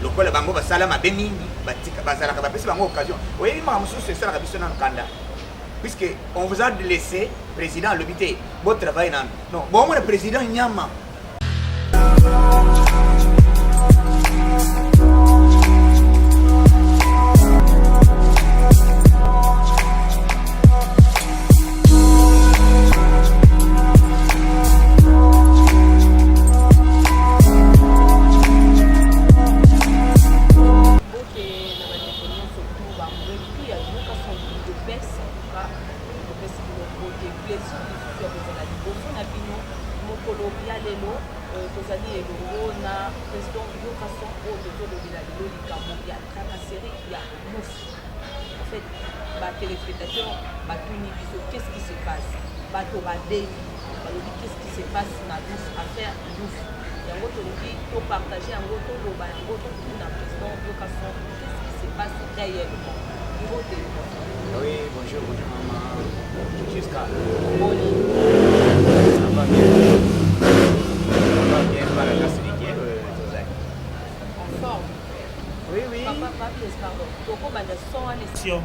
lokola bango basala mabe mingi batika bazalaka bapesi bango occasion oyebi makambo mosusu esalaka biso nano kanda puisque on vous a laissé président alobi te botravaille nano non bomona président nyama qu'est-ce qui se passe? Qu'est-ce qui se passe dans la douce affaire douce? Il y a un autre qui peut partager un autre président qu'est-ce qui se passe réellement? Oui, bonjour maman. Jusqu'à ça va bien par la grâce de Dieu, en forme? Oui, oui. Papa, pardon. Toko banda son à l'ession.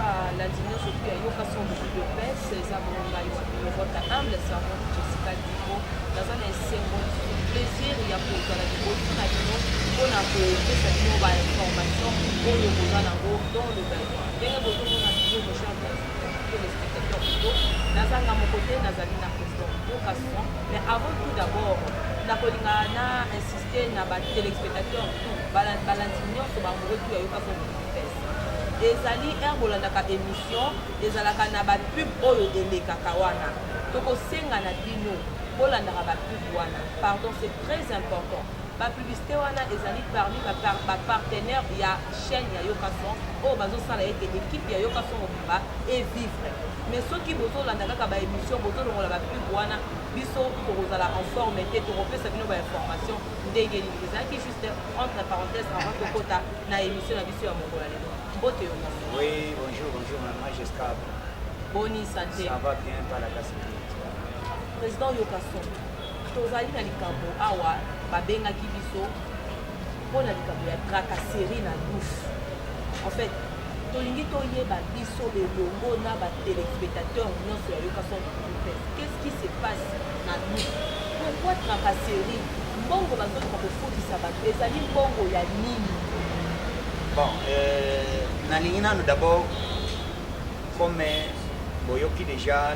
La dîner je suis à Yokason beaucoup de paix, c'est ça mon bail, votre humble servante Jessica Dibo, dans un plaisir, il y a pour la dévotion à nous, on a pour cette nouvelle information, on le vous en a dans le bain. Bien que vous avez toujours le chef de spectateurs plutôt, dans un côté, dans un président Yokason, mais avant tout d'abord, Napolina a insisté sur les téléspectateurs, Balantignon, sur le retour à Yokason beaucoup de paix. Ezali erbolandaka émission ezalaka na ba pub oyo elekaka wana tokosenga na bino bolandaka ba pub wana pardon c'est très important ba publicité wana ezali parmi ba partenaire ya chaîne ya Yokason oyo bazosala ete équipe ya Yokason mobimba et vivre mais soki bozolandaka kaka ba émission bozolongola ba pub wana biso tokozala en forme te tokopesa bino ba information ndenge nini ezalaki juste entre parenthèses avant tokota na émission na biso ya mokola lelo. Oui, bonjour, maman Jessica. Boni santé. Ça va bien par la grâce de Dieu. Président Yokason, tozali na likambo awa babengaki biso mpona likambo ya tracasserie na douce. En fait, tolingi toyeba biso elongo na batelespectateurs nyonso ya Yokason. Qu'est-ce qui se passe na douce? Pourquoi tracasserie? Mbongo bazolika kofutisa bato ezali mbongo ya nini? Bon, nous d'abord, comme Boyoki déjà,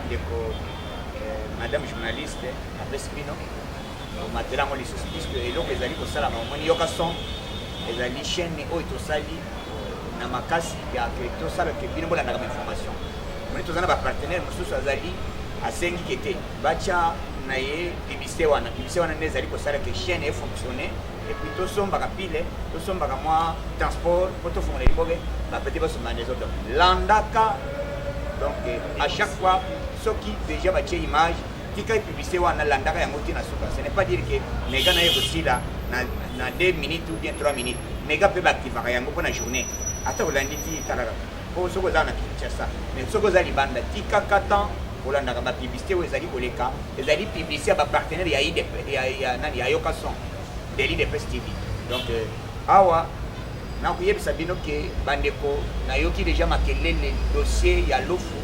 madame journaliste, après Spino, maintenant on les souscrit que les alliés au salam, on y a son, les alliés chaîne ou tout sali, Namakasi, il y a tout ça qui est bien la information. On est tous en partenaire, nous sommes alliés à 5 qui étaient, Bacha, Naye, Bibisé wana les alliés au salam que chaîne est fonctionné. Et puis tout ça, pile, tout ça, moi, transport, pour tout le monde, petit peu sur les autres. Landaka, donc à chaque fois, ceux qui déjà battent l'image, qui ont publicité, on a landaka, ce n'est pas dire que les gars n'aient aussi là, dans 2 minutes ou bien 3 minutes, les gars peuvent activer pour la journée. Attends, vous l'avez dit, pour ceux qui ont ça, mais ceux qui ont les bandes, qui ont pour la publicité, vous avez les publicités à partenaire, il y a Yokason. De Presse TV. Donc, awa, na kuyeba sabino ke bandeko na yoki déjà makele le dossier ya lofu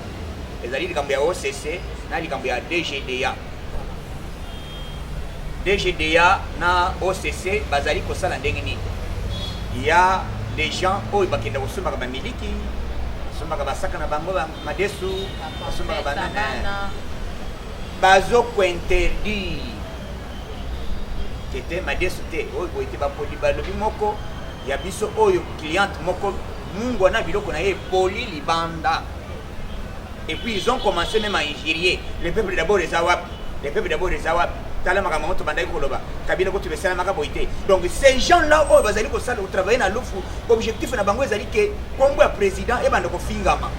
ezali likambo ya OCC na likambo ya DGDA na OCC bazali kosala ndenge nini. Il y a des gens oyo bakenda kosombaka ba miliki sombaka basaka na bango madesu sombaka banana bazo ko interdire était ma desute oyo était ba poli ba lobi moko ya biso oyo cliente moko mungu na biloko na ye poli libanda et puis ils ont commencé même à injurier le peuple d'abord les awap tala makambo to bandai koloba kabila ko tubesala makaboité donc ces gens là oyo bazali ko sala travailler na lofu objectif na bango ezali ke kombo ya président e banda ko fingama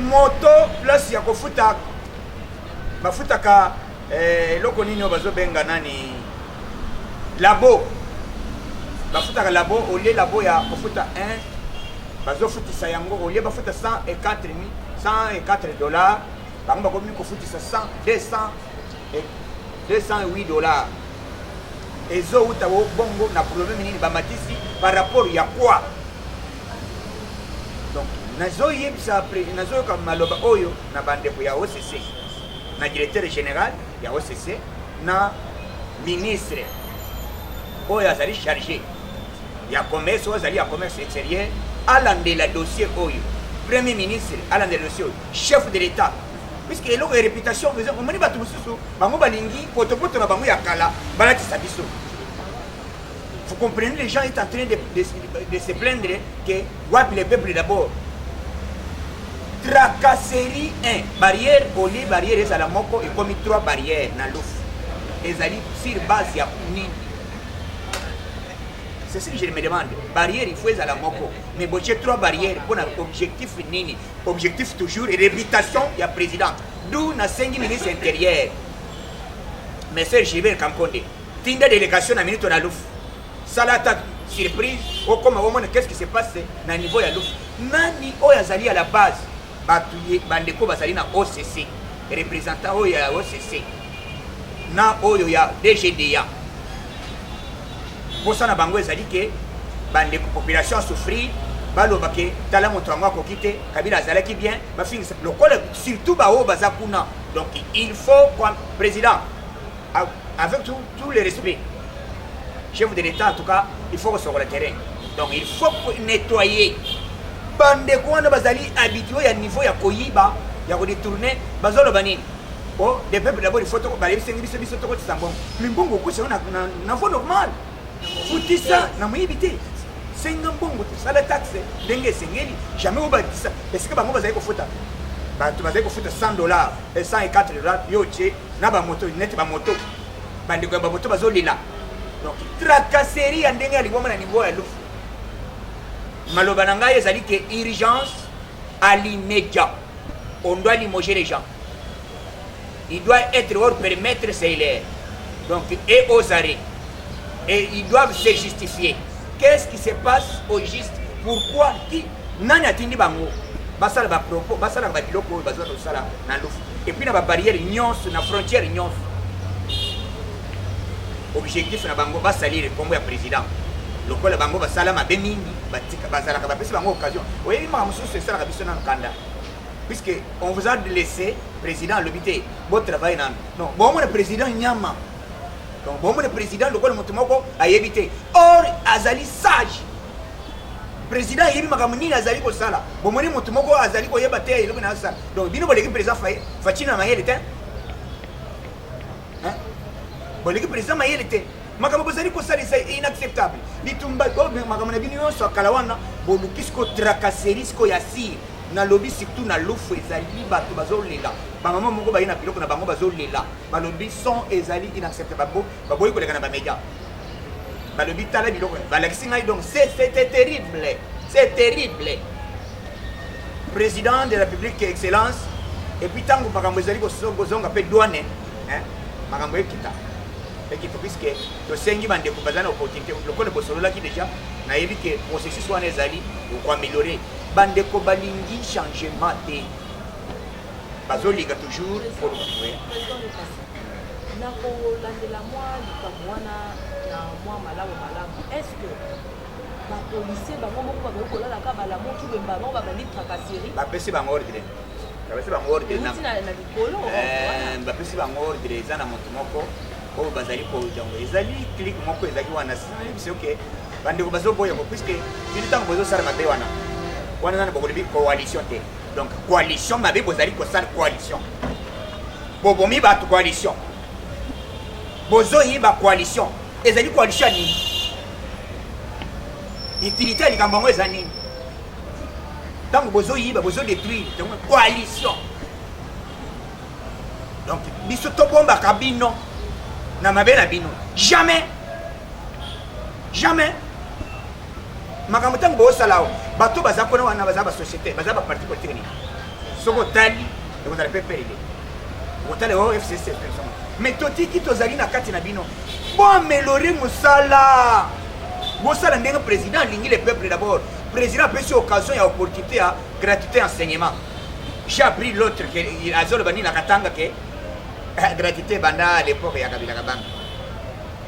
moto place ya kofuta bafutaka loko nini bazo benga nani labo bafutaka labo ole labo ya kofuta 1 bazo futisa yango ole bafuta 104 $104 bango bakomi kofutisa 208 $. ezo uta bongo na problème nini bamatisi par rapport ya quoi. Donc nazo yebisa après nazo ka maloba oyo na bandeko ya OCC na directeur général ya OCC na ministre oyo azali chargé ya commerce oyo azali ya commerce extérieur alandela dossier oyo premier ministre alandela dossier oyo chef de l'état puisque eloko ya réputation omoni bato mosusu bango balingi potopoto na bango ya kala balatisa biso. Vous comprenez, les gens sont en train de se plaindre que wapi le peuple d'abord. Tracasserie 1, barrière au lit, barrière et la moko et comme 3 barrières dans l'ouf. Et ça sur base ya nini. C'est ce que je me demande. Barrière il faut à la moko. Mais bon, j'ai 3 barrières pour un objectif nini. Objectif toujours et réputation ya président. D'où na 5 ministres intérieurs. Mais c'est Gilbert Kamkonde. Tinda délégation à minute na l'ouf. Salata surprise, ou comme au moins qu'est-ce qui se passe dans le niveau de l'ouf. Nani oyazali à la base, batuye bandeko bazali na OCC, représentant oya OCC, na oyo ya DGDA. Pour ça na bango ezali que bandeko population souffrir, baloba ke tala moto wango akokite, Kabila azalaki bien, ba fingi le col surtout ba o bazakuna. Donc il faut comme président avec tout le respect. Chef de l'État, en tout cas, il faut sur le terrain. Donc, il faut nettoyer. Bandeko wana bazali habitué à niveau ya koyiba, ya ko détourner, bazolo banini. Oh, des peuples d'abord il faut to bali biso to ko tsambon. Mimbongo ko c'est na voie normal. Foutisa na muibité. Senga mbongo ça la taxe ndenge sengeli, jamais au batisa. Est-ce que bango bazali ko futa? Bantu bazali ko futa $100 et $104 yo che na ba moto net ba moto. Bandeko ba moto bazolila. Donc, tracasserie en dernier niveau à niveau à l'ouf. Malobananga ezali que urgence à l'immédiat. On doit limoger les gens. Il doit être hors permettre c'est l'air. Donc, et aux arrêts. Et ils doivent se justifier. Qu'est-ce qui se passe au juste? Pourquoi? Qui? Nani atindi bango? Basala ba propos, basala ba biloko, basala sala na l'ouf. Et puis na ba barrière nyonso, na frontière nyonso. Objectif na bango basalir comme président. Le col bango basala mabe mingi batika basala ka bapesi bango occasion. Oui, ma monsieur c'est ça la biso na kanda. Puisque on vous a laissé président l'obité, votre travail non. Bon mon président nyama. Donc bon mon président le col motomoko a évité. Or azali sage. Président yebi makamuni azali ko sala. Bon mon motomoko azali ko yeba te eloko na sala. Donc bino boleki président Fatina mayele te. Hein? Bon, le président Maïel était. Makambo bozali ko sali c'est inacceptable. Bitumba go makambo na bino so kalawana bo lukisko tracasserie ko yasi na lobby surtout na lofu ezali bato bazolela. Ba maman moko ba ina biloko na bango bazolela. Ba lobby son ezali inacceptable. Ba boyi ko leka na ba média. Ba lobby tala biloko. Ba lakisi ngai donc c'était terrible. C'est terrible. Président de la République excellence et puis tango makambo ezali ko zonga pe douane hein makambo ekita. Puisque le Sengi bande ko bazana opportunité le col bosolola qui déjà na yebi que processus wana ezali pour améliorer bande ko balingi changement de bazoliga toujours pour na ko landela moi likamwana na moi malamu est-ce que ba policier ba moko ba ko la ka bala mo ki bemba ba bani tracasserie ba pesi ba ordre ba pesi ba ordre na likolo ba pesi ba ordre zana moto moko ko bazali ko jango ezali click moko ezali wana c'est OK bande ko bazo boya ko puisque il temps bozo sala mabe wana na boko de coalition te donc coalition mabe bozali ko sala coalition bobo mi ba coalition bozo yi ba coalition ezali coalition ni utilité likambo ezali tant bozo yi ba bozo détruire donc coalition donc biso to bomba kabino na mabena bino jamais makambo tango bo salao bato bazako na wana bazaba société bazaba parti politique ni soko tali et vous allez PPRD vous allez au FCC mais toti ki tozali na kati na bino bo améliorer musala bo sala ndenge président lingi le peuple d'abord président peut sur occasion ya opportunité à gratuité enseignement j'ai appris l'autre que azolo bani na katanga que gratuité banda à l'époque ya Kabila Kabanga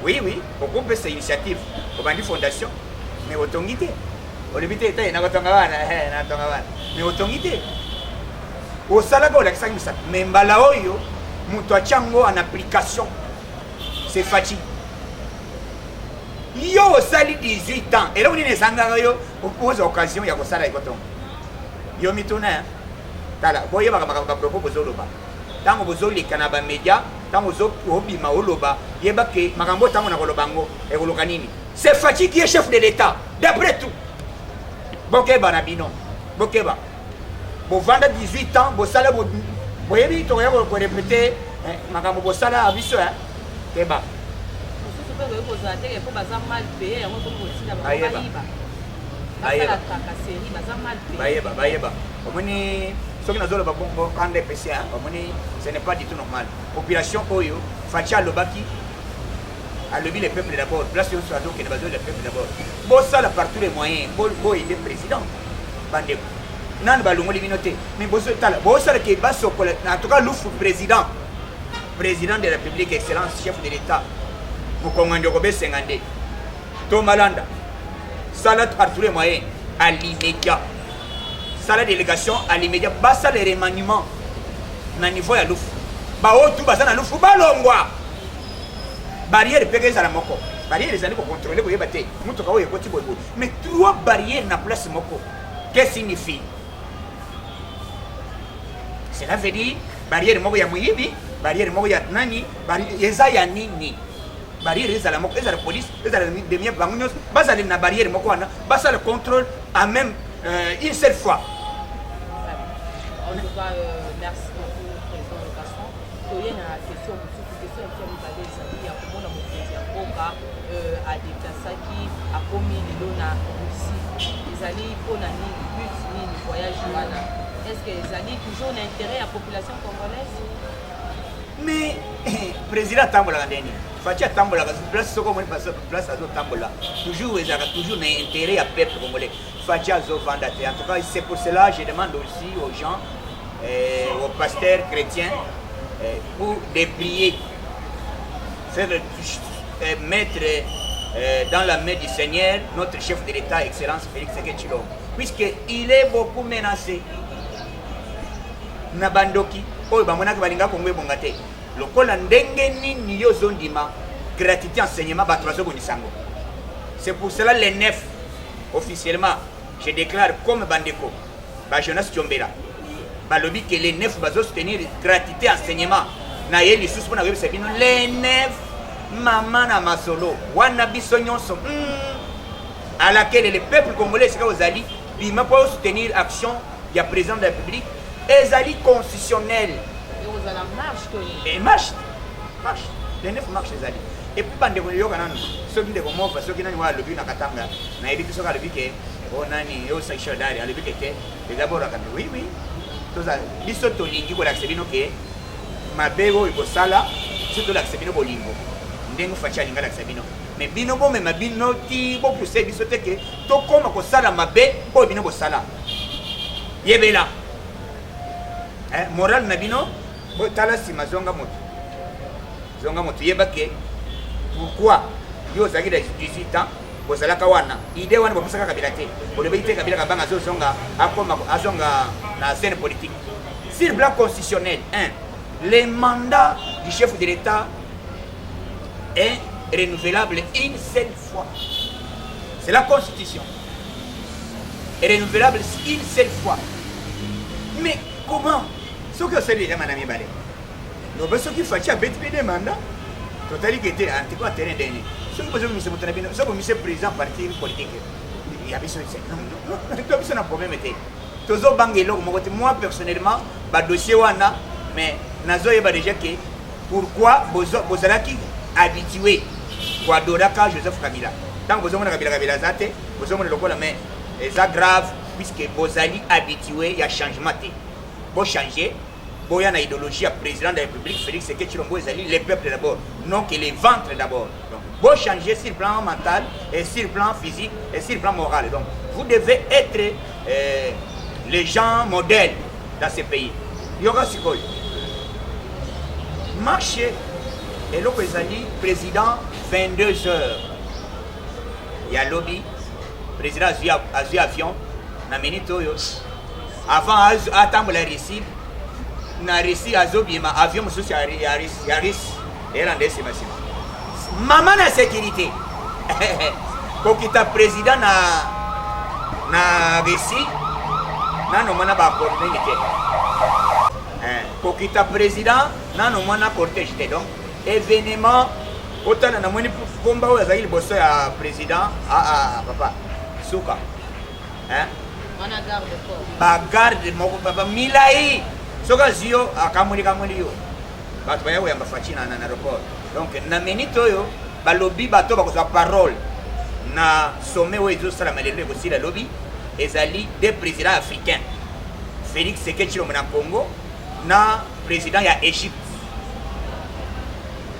Oui, oui, pourquoi on peut cette initiative? On va dire fondation, mais autant guider. On le bité, mais autant guider. Au salago, la sang, mais mbalaoyo, muto chango en application. C'est fatigué. Yo au sali 18 ans, et là on est sangara yo, aux occasions, il y a ça là, yo mituna, tala, boye baka propos bozoloba. Tango bozoli kanaba media, tango zo obi maoloba, yeba ke makambo tango na kolobango, e kolokanini. C'est Fachi qui est chef de l'État, d'après tout. Bokeba na bino, bokeba. Bo vanda 18 ans, bo sala bo boyebi to ya ko répéter, makambo bo sala abiso hein. Keba. Bayeba. Ce n'est pas du tout normal. Population Oyo, Facha Lobaki, a levé les peuples d'abord. Place où soit donc les peuples d'abord. Bon, ça, par tous les moyens, bon, il est président. Bandeko. Nan balongo liminoté. Mais bon, ça, qui est bas sur en tout cas, l'oufou président. Président de la République, excellence, chef de l'État. Mukongando Kobe Sengande. Tomalanda. Salat par tous les moyens, à l'immédiat. Ça la délégation à l'immédiat, basa les remaniements na niveau ya lufu. Ba otu basa na lufu balongwa. Barrière peke à la moko. Barrière les années pour contrôler pour yebate. Muto kawo yekoti bobo. Mais trois barrières na place moko. Qu'est-ce que signifie? Cela veut dire barrière moko ya muyibi, barrière moko ya nani, barrière yeza ya nini. Barrière les la moko, les la police, les la demi bangunos, basa na barrière moko wana, basa le contrôle à même une seule fois. En tout cas, merci beaucoup, Président Lokasson. Il y a une question, il y a comment on a des Kasaki, à combien de dons Russie, les alliés pour le but, le voyage. Est-ce que les alliés toujours un intérêt à la population congolaise? Mais, Président Tambola, Fatia Tambola, place place à Tambola, toujours un intérêt à peuple congolais. Fatia Zovanda. En tout cas, c'est pour cela que je demande aussi aux gens, aux pasteurs chrétiens, pour déplier, mettre dans la main du Seigneur notre chef de l'État, Excellence Félix Tshisekedi Tshilombo, puisqu'il est beaucoup menacé. Nabandoki, oh, bamonaki balinga Kongo ebongate. Lokola ndenge nini yo zondima, gratuité enseignement, batwazo bonisango. C'est pour cela les 9, officiellement, je déclare comme Bandeko, Jonas Tchombela, balobi que les 9 vont soutenir gratuité enseignement. Na yeli sous pour les 9 maman na masolo, wana biso nyonso. À laquelle le peuple congolais sera aux alliés, bima pour soutenir action du président de la République, les alliés constitutionnels. Et vous allez marche. Et marche. Les 9 marches les alliés. Et puis Bandeko yoka nanu, ceux qui ont mort, ceux qui n'ont pas le but na katanga, na ebi biso ka le but que onani yo sa chodari, le but que d'abord à oui. Biso tolingi ko l'accepter que mabego ikosala surtout l'accepter bolingo ndengo facha linga l'accepter mais bino bo même bino ti bo pousser biso te que to koma ko sala mabe ko bino bo sala yebela moral na bino bo tala si mazonga moto yeba que pourquoi yo zaki de 18 ans bozala kawana idée wana bopusaka kabila te bolebe ite kabila kabanga azonga akoma azonga na scène politique sur le plan constitutionnel. Le mandat du chef de l'État est renouvelable une seule fois. C'est la constitution. Est renouvelable une seule fois. Mais comment? Ce que c'est déjà madame Balé. Nous avons ce qu'il faut faire des mandats. Totalement qui était en tout cas terrain dernier. Ce que vous avez mis sur votre avis, ce que vous avez président parti politique. Il y a besoin de ça. Non, il y a besoin d'un problème. Moi personnellement, le dossier wana, mais nazo yeba déjà que pourquoi vous êtes habitué à Doraka Joseph Kabila. Tant que vous avez Kabila Zate, vous avez le mais c'est grave puisque vous êtes habitué à changement. Vous changez, vous avez une idéologie à président de la République, Félix Tshisekedi Tshilombo, les peuples d'abord, non que les ventres d'abord. Donc, vous changez sur le plan mental, et sur le plan physique, et sur le plan moral. Donc, vous devez être les gens modèles dans ces pays. Yoga Sikoi. Marchez Et le président 22 heures. Il y a lobby, président a vu avion, na minute avant attendre la récit, na récit azobima avion monsieur Yaris et rendez c'est massif. Maman na sécurité. Pour quitter président na récit, na no mana ba coordonner pour quitter président, na no mana cortège donc événement autant na moni combat au Zaïre bosso à président papa Souka on a garde corps ba garde moko papa milai soka zio akamuli yo ba to ya mbafachi na aéroport donc na minute oyo ba lobby bato ba ko parole na sommet où ils sala malele aussi la lobby ezali des présidents africains Félix Seketchilo na Congo na président ya Égypte.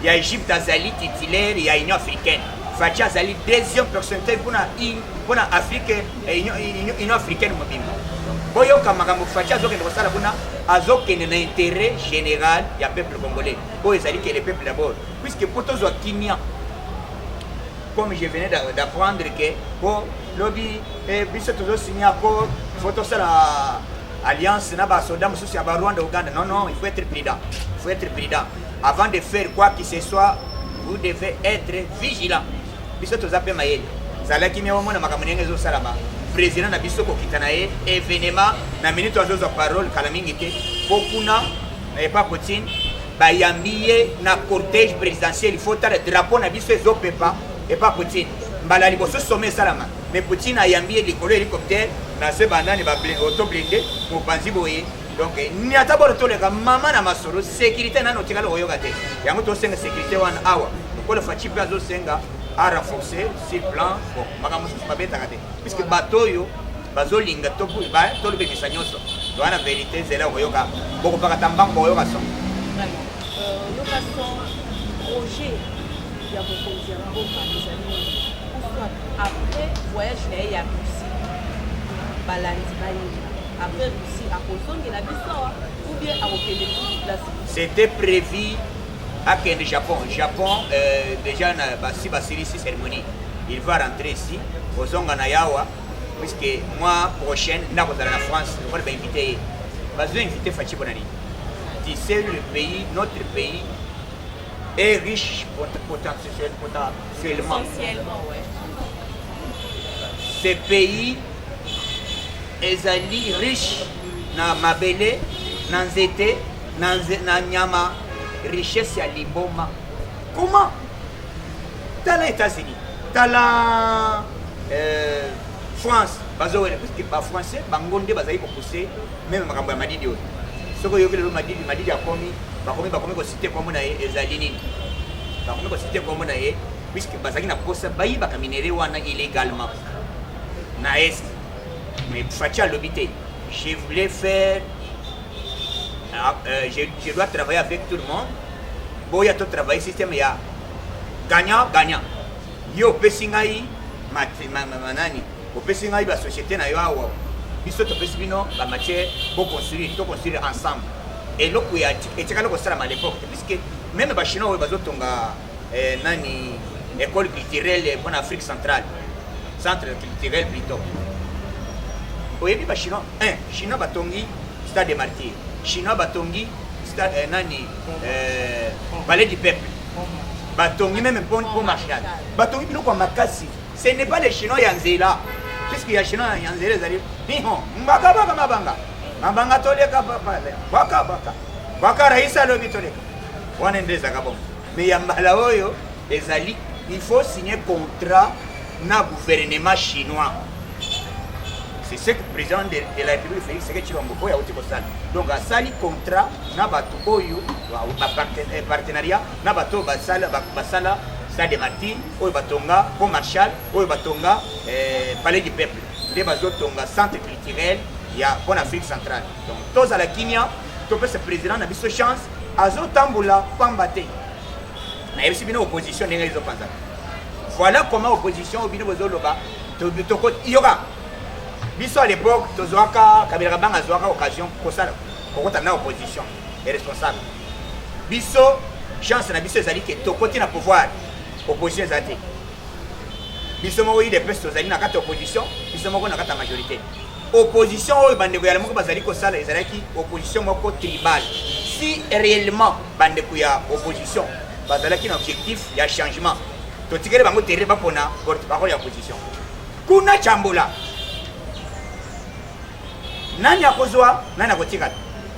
Il y a Égypte azali titulaire, il y a Union africaine. Fachi azali deuxième personnalité pour l'Afrique et Union africaine mobile. Boyo kamaka Fachi azokende kosala kuna azokende na intérêt général ya peuple congolais. Boyo ezali que le peuple d'abord. Puisque pour tous kimia, comme je venais d'apprendre que pour lobby biso toujours signé accord, faut ça la alliance na ba soda mususu ya Rwanda Uganda. Non, il faut être prudent. Il faut être prudent. Avant de faire quoi que ce soit, vous devez être vigilant. Biso to zape mayele. Zala kimia wo mona makamunenge zo salama. Président na biso ko kitana événement na minute ozo za parole kala mingi te. Pokuna et pas Poutine ba yambiye na cortège présidentiel, il faut tala drapeau na biso zo pepa et pas Poutine. Mbala liboso sommet salama. Mais Poutine a yambiye likolo hélicoptère na se bandani ba auto blindé mo panzi boye. Donc ni ataboro toleka mama na masoro sécurité nano tikala oyoka te. Yango to senga sécurité wana awa. Ko le fachi pe azo senga a renforcer sur plan bon makamusu mabeta kate. Puisque bateau yo bazo linga to ba to le bebisa nyonso. Wana vérité zela oyoka. Boko pakata mbango oyoka so. Vraiment. Yoka son projet ya bokonzi ya mboka ezali après voyage na ya Russie. Balandi bayinga. Après Russie à Kosongi la biso ou bien à Okende place. C'était prévu à Kende Japon. Japon déjà na si basiri ici cérémonie. Il va rentrer ici au Zonga na Yawa puisque mois prochain na kozala na France, on va inviter. Bazo inviter Fachi Bonani. Tu sais le pays, notre pays est riche potentiellement. Essentiellement ouais. Ce pays ezali riche na mabele na nzete na nyama richesse ya liboma. Comment dans les États-Unis dans la France bazowele parce que ba français bangonde bazali ko pousser même makambo ya madidi oyo soko yokele lo madidi akomi bakomi ko citer comme na ezali nini bakomi ko citer comme na puisque bazali na posa bayi baka minéraux wana illégalement na est. Mais Fachi a l'obité. Je voulais faire. Je dois travailler avec tout le monde. Bon, il y a tout travail système. Il y a gagnant. Yo, Pessingaï, manani. Au Pessingaï, la société n'a pas. Biso to Pessino, la matière, pour construire ensemble. Et là, il y a à l'époque. Puisque même les Chinois, ils ont nani école culturelle pour l'Afrique centrale. Centre culturel plutôt. Oyebi ba Chinois, Chinois batongi stade des martyrs, Chinois batongi stade palais du peuple, batongi même pour Marshall, batongi biloko makasi. Ce n'est pas les Chinois yanzela, puisque y a Chinois yanzela zali, niho, mbaka mabanga toleka baka raisa lobi toleka, wana ndeza kabon. Mais yambala oyo ezali, il faut signer contrat na gouvernement chinois. C'est ce que le président de la République Félix Seketchilo Mboko a été constat. Donc, à sali contrat, na bato oyo, partenariat, na bato basala stade des martyrs, oyo batonga, pont Marshall, oyo batonga, palais du peuple. Les bazo tonga centre culturel, il y a pour l'Afrique centrale. Donc, tous à la Kenya, tout ce président n'a pas de chance, azo tamboula, pambate. Na yebisi bino opposition n'est pas pensé. Voilà comment opposition au bino bozoloba, il y aura. Biso à l'époque, Tozoaka, Kabila Bang a occasion pour ça, pour qu'on ait opposition et responsable. Biso, chance na biso ezali ke tokoti na pouvoir opposition eza te biso moko UDPS tozali na kati opposition biso moko na kati ya majorité opposition oyo bandeko ya moko bazali kosala ezalaki opposition moko tribal si réellement bandeko ya opposition bazalaki na objectif ya changement totikele bango terre bapona porte-parole ya opposition kuna chambola nani akozwa nani akotikala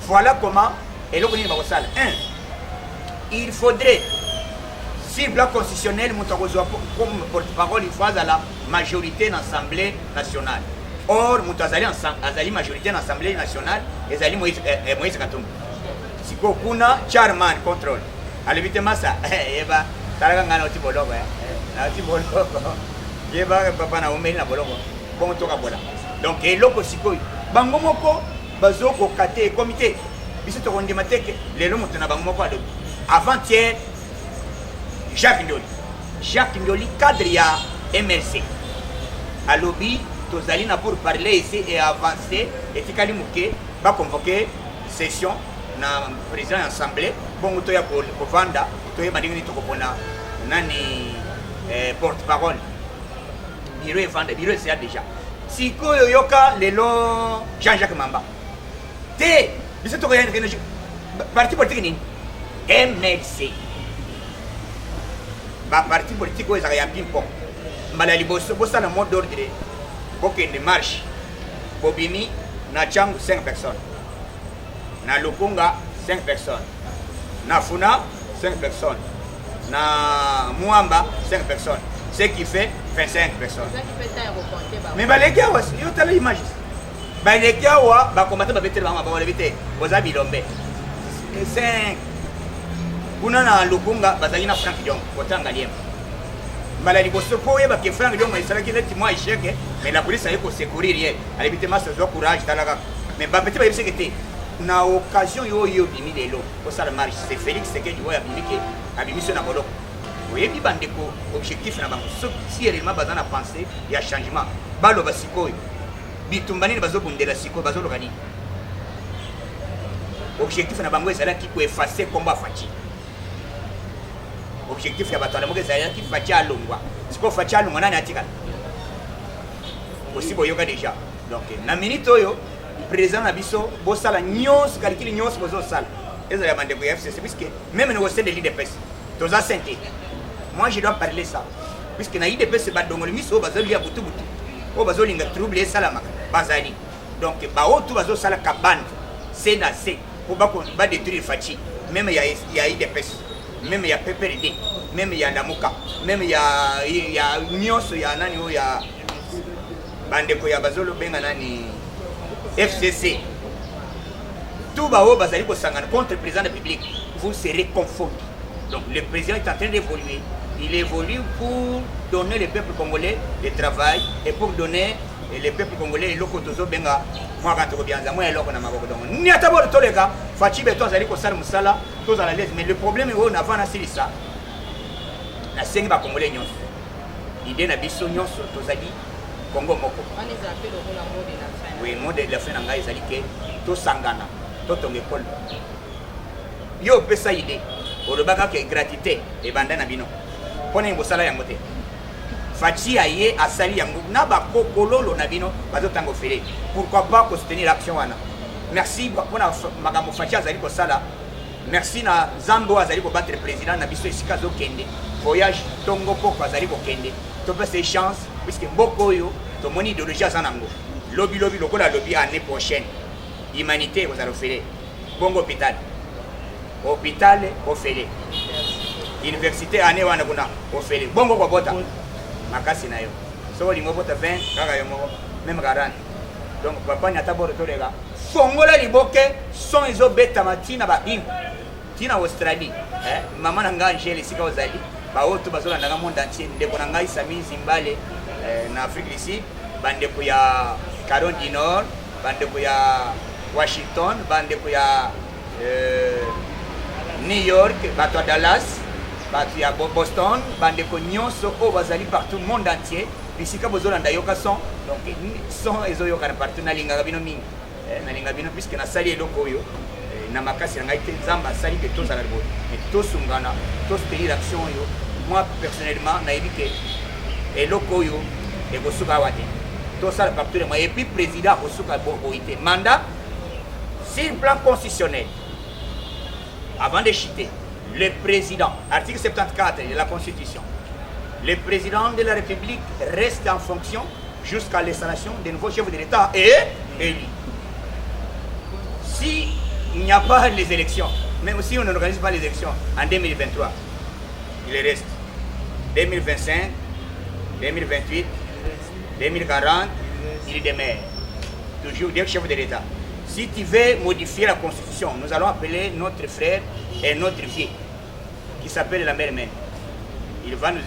voilà comment eloko nini bakosala 1 il faudrait si le plan constitutionnel moto akozwa comme porte-parole il faut azala majorité na assemblée nationale or moto azali majorité na assemblée nationale ezali Moïse Katumbi siko kuna chairman control alobi te masa yeba talaka ngana oti boloko na oti boloko yeba papa na omeli na boloko bon toka bola donc eloko sikoyo bango moko bazoko kate comité biso to kondima teke lelo moto na bango moko alobi avant-hier Jacques Ndioli cadre ya MLC alobi tozali na pour parler ici et avancer et tikali muke ba convoquer session na président de l'Assemblée bon to ya ko vanda to ya bandingi to kopona nani porte-parole bureau vanda bureau c'est déjà sikoyo yoka lelo Jean-Jacques Mamba te biso to ya parti politique ni MLC ba parti politique oyo ya ping-pong mbala liboso bosala mot d'ordre bokende marche bobimi na Tchangu 5 personnes na Lukunga 5 personnes na Funa 5 personnes na Muamba 5 personnes ce qui fait 25 personnes mais baleki awa yo tala image baleki awa bakomata babetele bango babalebite boza bilombe 5 kuna na Lukunga bazali na Frank Diong kotanga liemba mbala liboso po yeba ke Frank Diong esalaki neti mwa échec mais la police ayeko secourir ye alebite masa zo courage talaka mais bapeti bayebise ke te na occasion yo bimi lelo kosala marche c'est Félix Sekedi oyo abimiki abimiso na boloko oyebi bandeko objectif na bango si réellement baza na pensée ya changement baloba sikoyo bitumbanini bazobundela sikoyo bazoloba nini objectif na bango ezalaki koeffacer kombo afaci objectif ya bato alamoka ezalaki faci alongwa sikoyo faci alongwa nani atikala aussi boyoka déjà donc na minute oyo président na biso bosala nyonso calcul nyonso bozosala ezala ya bandeko ya FCC puisque même au sein de l'IDPS toza santé moi je dois parler ça puisque na IDPS badongoli miso oyo bazoli ya butu oyo bazolinga trouble esalamaka bazali donc baoyo tu bazosala kabande c na c po badétruire faci même ya IDPS même ya PPRD même ya Lamuka même ya nyonso ya nani oyo ya bandeko ya bazolo benga nani FCC tout bao bazali ko sangana contre le président de la République vous serez confondus donc le président est en train d'évoluer il évolue pour donner le peuple congolais le travail et pour donner le peuple congolais loko tozo benga moi quand to bianza moi loko na maboko donc ni ataboro toleka faci beto azali ko sala musala toza la l'aise mais le problème est on avant na silisa na sengi ba congolais nyonso idée na biso nyonso tozali Congo moko. On les appelle au mot de la fin. Oui, mot de la fin nanga ezali ke to sangana, to tonge école. Yo pesa idée. Olobaka ke gratité e banda na bino. Pona ngosala yango te. Faci aye asali yango na ba kokololo na bino bazo tango fele. Pourquoi pas soutenir l'action wana. Merci pona makambo faci azali ko sala. Merci na Zambo azali ko battre président na biso esika zo kende. Voyage tongo poko azali ko kende. To pesa chance puisque mboko yo to moni idéologie azanango lobby lokola lobby année prochaine humanité vous allez faire bongo hôpital ofele université année wana kuna ofele bongo kwa bota makasi na yo so lingo bota 20 kaka yo moko même 40 donc papa nyata boro tolega fongola liboke son izo beta matina ba im tina Australie maman nanga Angele sika ozali ba oto bazola ndanga monde entier ndeko nanga Isami Zimbale na Afrique ici bandeko ya Caroline du Nord bandeko ya Washington bandeko ya New York bato Dallas bato ya Boston bandeko nyonso o bazali partout monde entier bisika bozolanda yoka son donc son ezoyoka na partout na linga bino mingi na linga bino puisque na sali eloko oyo na makasi ngai te nzamba sali que tous à la bout mais tous sungana tous tenir action yo moi personnellement na yebike et loko yo et kosuka wate tous ça le capture moi et puis président kosuka boité mandat sur le plan constitutionnel avant de chuter le président article 74 de la constitution le président de la République reste en fonction jusqu'à l'installation des nouveaux chefs de l'État et élu. Si il n'y a pas les élections, même si on n'organise pas les élections en 2023, il reste 2025, 2028, 2040, il demeure toujours des chefs de l'État. Si tu veux modifier la constitution, nous allons appeler notre frère et notre vieux qui s'appelle la mère-mère. Il va nous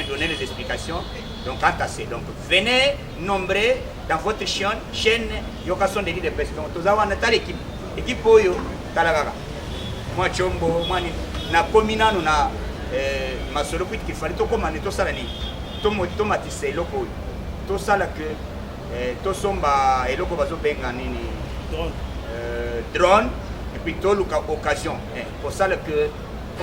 donner les explications. Donc, donc venez nombrer dans votre chaîne Yokason de l'île de Président. Nous avons l'équipe. L'équipe Oyo, Talagaga. Moi, Chombo, moi, na commune, nous na masolo qu'il fallait tout commander tout ça l'année. Tout matissé, loko. Tout ça là que tout somba et loko bazo benga nini drone et puis tout l'occasion. Pour ça là que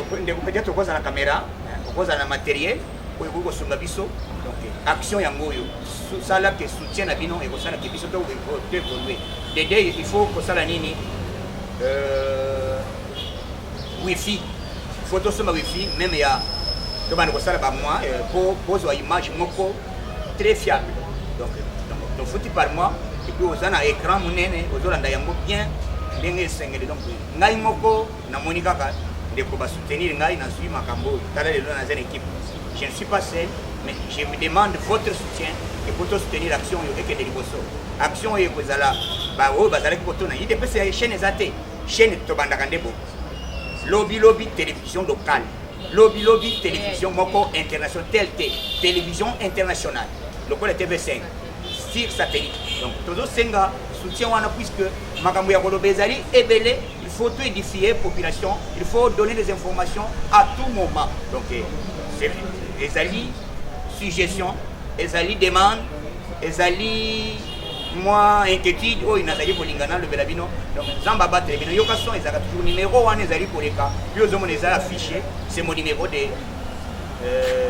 peut-être on cause à la caméra, on cause à la matériel, pour que songa biso. Donc action yango yo. Ça là que soutient na bino et pour ça là que biso to évoluer. Dédé il faut que ça la nini wifi photo sur ma wifi même il y a comment on ça là moi pour poser une image moko très fiable donc faut par moi et puis aux ana écran munene aux olanda yango bien ndenge sengeli donc ngai moko na monika ka de ko ba soutenir ngai na sui makambo tala le dans une équipe je ne suis pas seul mais je vous demande votre soutien et pour soutenir l'action et que de liboso action et kozala ba o bazala ki potona ide pese chaîne zate chaîne to bandaka ndebo lobby télévision locale lobby télévision moko international TLT télévision internationale lokola TV5 sur satellite donc toujours senga soutien wana puisque makambo ya koloba ezali ebele il faut tout édifier population il faut donner des informations à tout moment donc c'est ezali suggestion ezali demande ezali moi inquiétude oh inazali bolingana le belabino donc zamba battre bino yokason ezaka toujours numéro wana ezali koleka puis ozomo ezala affiché c'est mon numéro de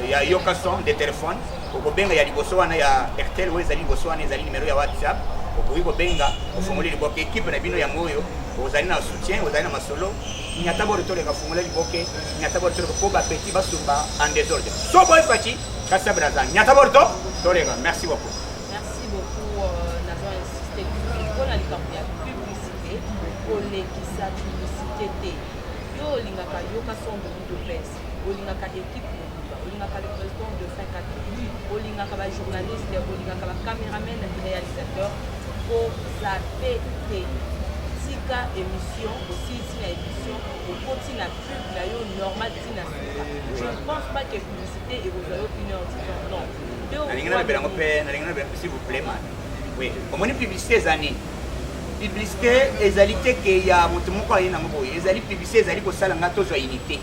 ya yokason de téléphone okobenga ya liboso wana ya Airtel ou ezali liboso wana ezali numéro ya WhatsApp okoki kobenga ofungoli liboke équipe na bino ya moyo ozali na soutien ozali na masolo nyata bo retourner fungula liboke nyata bo retourner ko ba petit basumba en désordre so boy fati kasa braza nyata bo retourner tolega merci beaucoup pour la publicité, pour les qui sa publicité, yo lingaka yokason de presse, yo lingaka équipe yo lingaka le président de 54, yo lingaka ba journaliste, yo lingaka ba caméraman et réalisateur pour zapper tika émission aussi ici la émission au continue la pub la yo normal tina suka. Je ne pense pas que publicité et vous avez une heure non. S'il vous plaît, man. Oui, on a une publicité des années. Publicité, égalité qu'il y a mon moko ayena moko. Égalité publicité, égalité ko sala ngato zo unité.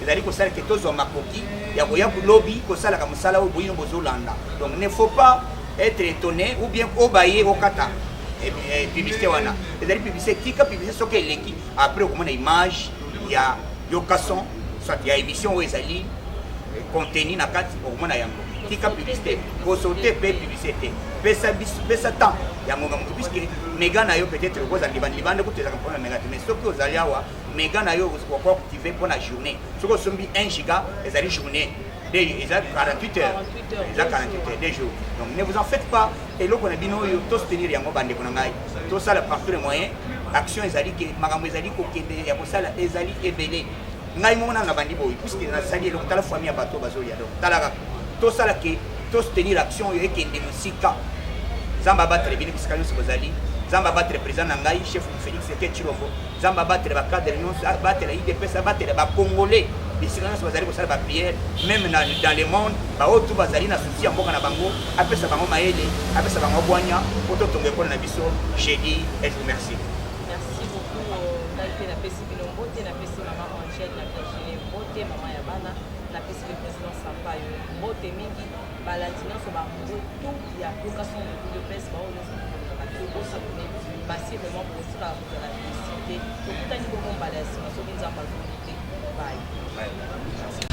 Égalité ko sala que tozo makoki. Ya boya ku lobby ko sala comme sala au boyino bozolanda. Donc ne faut pas être étonné ou bien obayer au kata. Et publicité wana. Égalité publicité tika publicité soke leki. Après on a image, il y a yokason, soit il y a émission ou ezali contenu na kati au mona yango. Tika publicité, pour sauter publicité. Pesa temps. Ya monga mtu puisque mega na yo peut-être cause en Liban ko teza comme mega mais ce que ozalia wa mega na yo ko activer pour la journée. Ce que sombi 1 giga ezali journée. Déjà 48 heures. Déjà 48 heures des jours. Donc ne vous en faites pas et là qu'on a bino yo to soutenir yango bande ko ngai. Tout ça la partout les moyens action ezali que makambo ezali ko kende ya ko sala ezali ebele. Ngai mona na bandi boy puisque na sali le tala famille bato bazolia donc talaka. Tout ça là que tout soutenir l'action yo ekende musika. Zamba battre bini bisikano sibozali Zamba battre président Nangai chef Félix Ketchilombo Zamba battre ba cadre non battre IDPS battre ba congolais bisikano sibozali ko sala ba prière même dans le monde ba otu bazali na soutien mboka na bango apesa bango maele apesa bango boanya poto tonge ko na biso jeudi et je vous remercie. Merci beaucoup Ngaite na pesi bilombo te na pesi maman Angèle na Virginie Bote maman ya bana na pesi le président Sampaio Bote mingi balandi nyonso bamoureux tout ya location beaucoup de pese bao nyonso tokosakone basi vraiment bosika kozala décide tokutani bongo mbala ya nsima soki nzambe azoni te baye